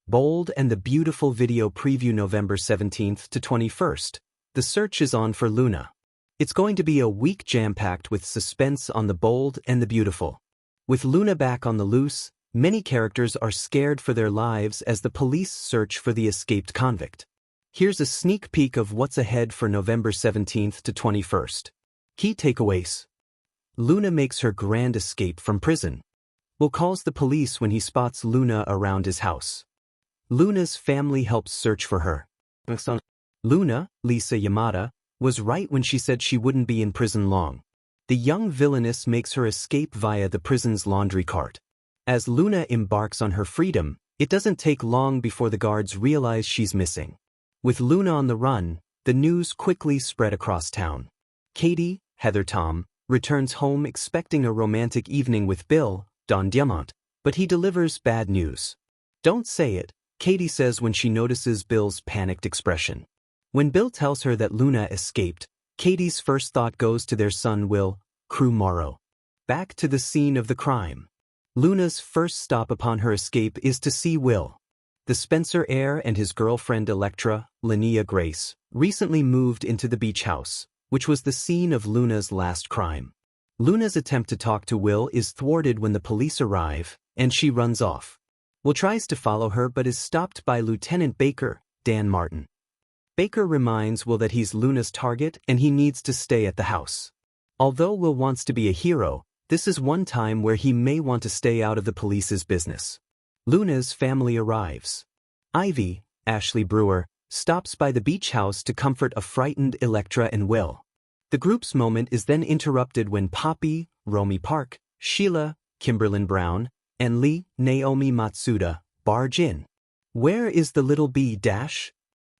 Bold and the Beautiful video preview November 17th to 21st. The search is on for Luna. It's going to be a week jam-packed with suspense on the Bold and the Beautiful. With Luna back on the loose, many characters are scared for their lives as the police search for the escaped convict. Here's a sneak peek of what's ahead for November 17th to 21st. Key takeaways. Luna makes her grand escape from prison. Will calls the police when he spots Luna around his house. Luna's family helps search for her. Luna, Lisa Yamada, was right when she said she wouldn't be in prison long. The young villainess makes her escape via the prison's laundry cart. As Luna embarks on her freedom, it doesn't take long before the guards realize she's missing. With Luna on the run, the news quickly spread across town. Katie, Heather Tom, returns home expecting a romantic evening with Bill, Don Diamant, but he delivers bad news. Don't say it, Katie says when she notices Bill's panicked expression. When Bill tells her that Luna escaped, Katie's first thought goes to their son Will, Crew Morrow. Back to the scene of the crime. Luna's first stop upon her escape is to see Will. The Spencer heir and his girlfriend Electra, Linnea Grace, recently moved into the beach house, which was the scene of Luna's last crime. Luna's attempt to talk to Will is thwarted when the police arrive, and she runs off. Will tries to follow her but is stopped by Lieutenant Baker, Dan Martin. Baker reminds Will that he's Luna's target and he needs to stay at the house. Although Will wants to be a hero, this is one time where he may want to stay out of the police's business. Luna's family arrives. Ivy, Ashley Brewer, stops by the beach house to comfort a frightened Electra and Will. The group's moment is then interrupted when Poppy, Romy Park, Sheila, Kimberlyn Brown, and Lee, Naomi Matsuda, barge in. Where is the little bee dash?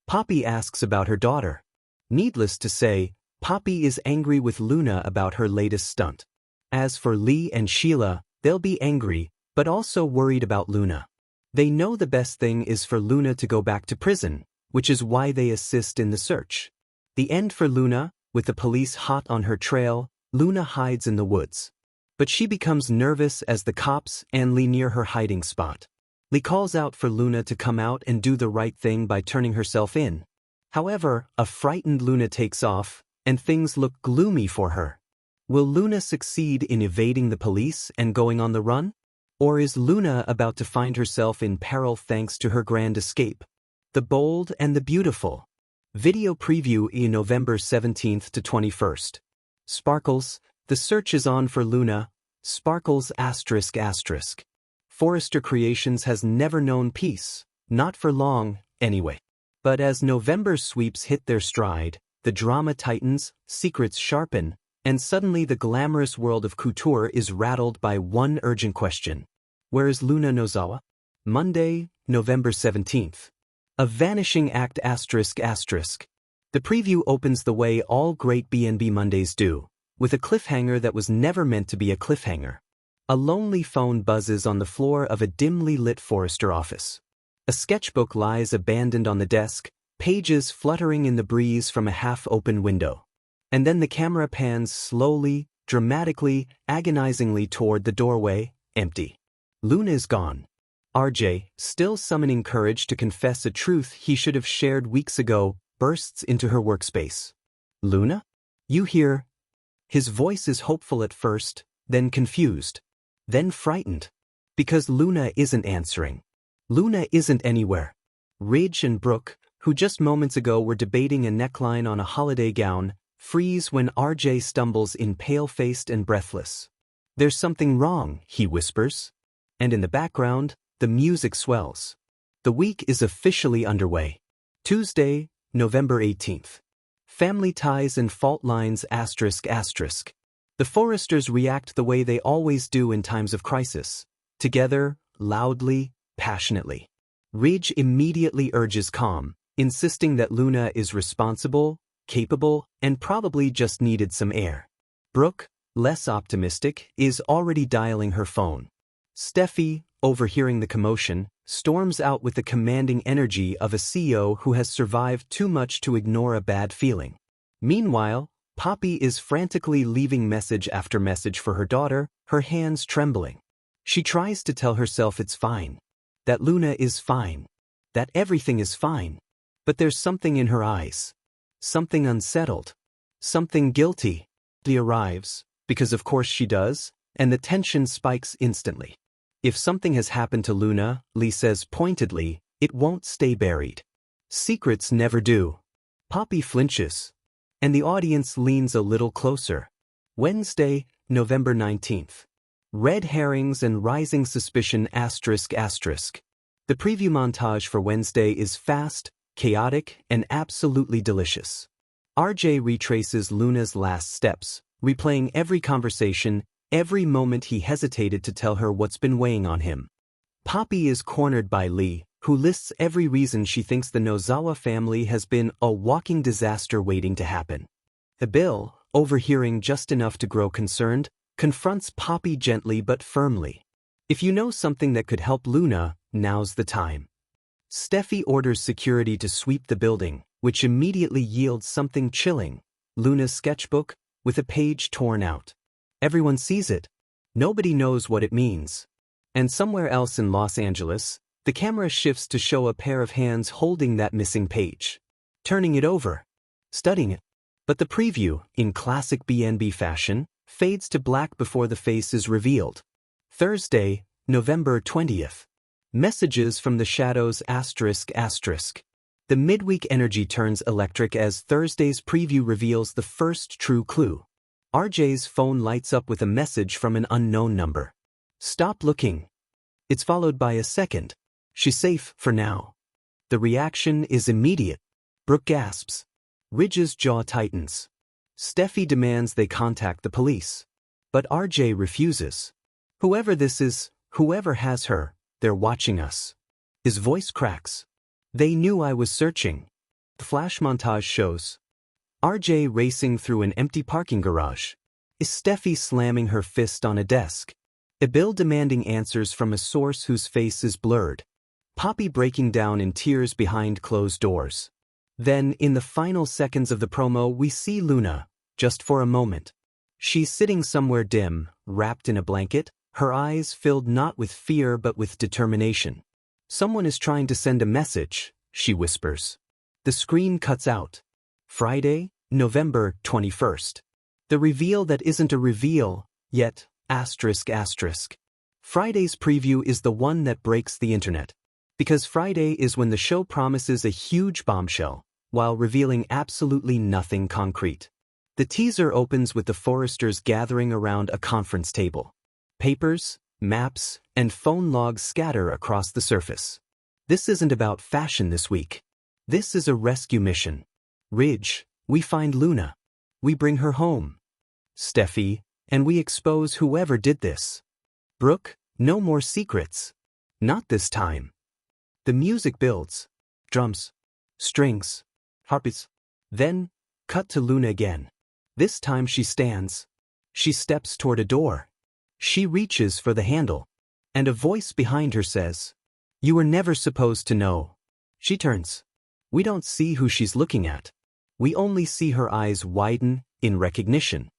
Poppy asks about her daughter. Needless to say, Poppy is angry with Luna about her latest stunt. As for Lee and Sheila, they'll be angry, but also worried about Luna. They know the best thing is for Luna to go back to prison, which is why they assist in the search. The end for Luna, with the police hot on her trail, Luna hides in the woods. But she becomes nervous as the cops and Lee near her hiding spot. Lee calls out for Luna to come out and do the right thing by turning herself in. However, a frightened Luna takes off, and things look gloomy for her. Will Luna succeed in evading the police and going on the run? Or is Luna about to find herself in peril thanks to her grand escape? The Bold and the Beautiful. Video preview in November 17th to 21st. Sparkles, the search is on for Luna. Sparkles ***. Forrester Creations has never known peace, not for long, anyway. But as November's sweeps hit their stride, the drama tightens, secrets sharpen, and suddenly the glamorous world of couture is rattled by one urgent question. Where is Luna Nozawa? Monday, November 17th. A vanishing act ***. The preview opens the way all great BNB Mondays do, with a cliffhanger that was never meant to be a cliffhanger. A lonely phone buzzes on the floor of a dimly lit Forrester office. A sketchbook lies abandoned on the desk, pages fluttering in the breeze from a half-open window. And then the camera pans slowly, dramatically, agonizingly toward the doorway, empty. Luna is gone. RJ, still summoning courage to confess a truth he should have shared weeks ago, bursts into her workspace. Luna? You here? His voice is hopeful at first, then confused, then frightened. Because Luna isn't answering. Luna isn't anywhere. Ridge and Brooke, who just moments ago were debating a neckline on a holiday gown, freeze when RJ stumbles in pale-faced and breathless. There's something wrong, he whispers. And in the background, the music swells. The week is officially underway. Tuesday, November 18th. Family ties and fault lines ***. The Forresters react the way they always do in times of crisis. Together, loudly, passionately. Ridge immediately urges calm, insisting that Luna is responsible, capable, and probably just needed some air. Brooke, less optimistic, is already dialing her phone. Steffi, overhearing the commotion, storms out with the commanding energy of a CEO who has survived too much to ignore a bad feeling. Meanwhile, Poppy is frantically leaving message after message for her daughter, her hands trembling. She tries to tell herself it's fine. That Luna is fine. that everything is fine. But there's something in her eyes. Something unsettled. Something guilty. Lee arrives, because of course she does, and the tension spikes instantly. If something has happened to Luna, Lee says pointedly, it won't stay buried. Secrets never do. Poppy flinches. And the audience leans a little closer. Wednesday, November 19th. Red herrings and rising suspicion ****. The preview montage for Wednesday is fast, chaotic, and absolutely delicious. RJ retraces Luna's last steps, replaying every conversation, every moment he hesitated to tell her what's been weighing on him. Poppy is cornered by Lee, who lists every reason she thinks the Nozawa family has been a walking disaster waiting to happen. Bill, overhearing just enough to grow concerned, confronts Poppy gently but firmly. If you know something that could help Luna, now's the time. Steffi orders security to sweep the building, which immediately yields something chilling: Luna's sketchbook, with a page torn out. Everyone sees it. Nobody knows what it means. And somewhere else in Los Angeles, the camera shifts to show a pair of hands holding that missing page. Turning it over. Studying it. But the preview, in classic BNB fashion, fades to black before the face is revealed. Thursday, November 20th. Messages from the shadows ****. The midweek energy turns electric as Thursday's preview reveals the first true clue. RJ's phone lights up with a message from an unknown number. Stop looking. It's followed by a second. She's safe for now. The reaction is immediate. Brooke gasps. Ridge's jaw tightens. Steffi demands they contact the police. But RJ refuses. Whoever this is, whoever has her, they're watching us. His voice cracks. They knew I was searching. The flash montage shows RJ racing through an empty parking garage. Is Steffi slamming her fist on a desk? Bill demanding answers from a source whose face is blurred. Poppy breaking down in tears behind closed doors. Then, in the final seconds of the promo, we see Luna, just for a moment. She's sitting somewhere dim, wrapped in a blanket, her eyes filled not with fear but with determination. Someone is trying to send a message, she whispers. The screen cuts out. Friday, November 21st. The reveal that isn't a reveal, yet, ***. Friday's preview is the one that breaks the internet. Because Friday is when the show promises a huge bombshell, while revealing absolutely nothing concrete. The teaser opens with the Forresters gathering around a conference table. Papers, maps, and phone logs scatter across the surface. This isn't about fashion this week. This is a rescue mission. Ridge, we find Luna. We bring her home. Steffi, and we expose whoever did this. Brooke, no more secrets. Not this time. The music builds. Drums. Strings. Harpies. Then, cut to Luna again. This time she stands. She steps toward a door. She reaches for the handle. And a voice behind her says, "You were never supposed to know." She turns. We don't see who she's looking at. We only see her eyes widen in recognition.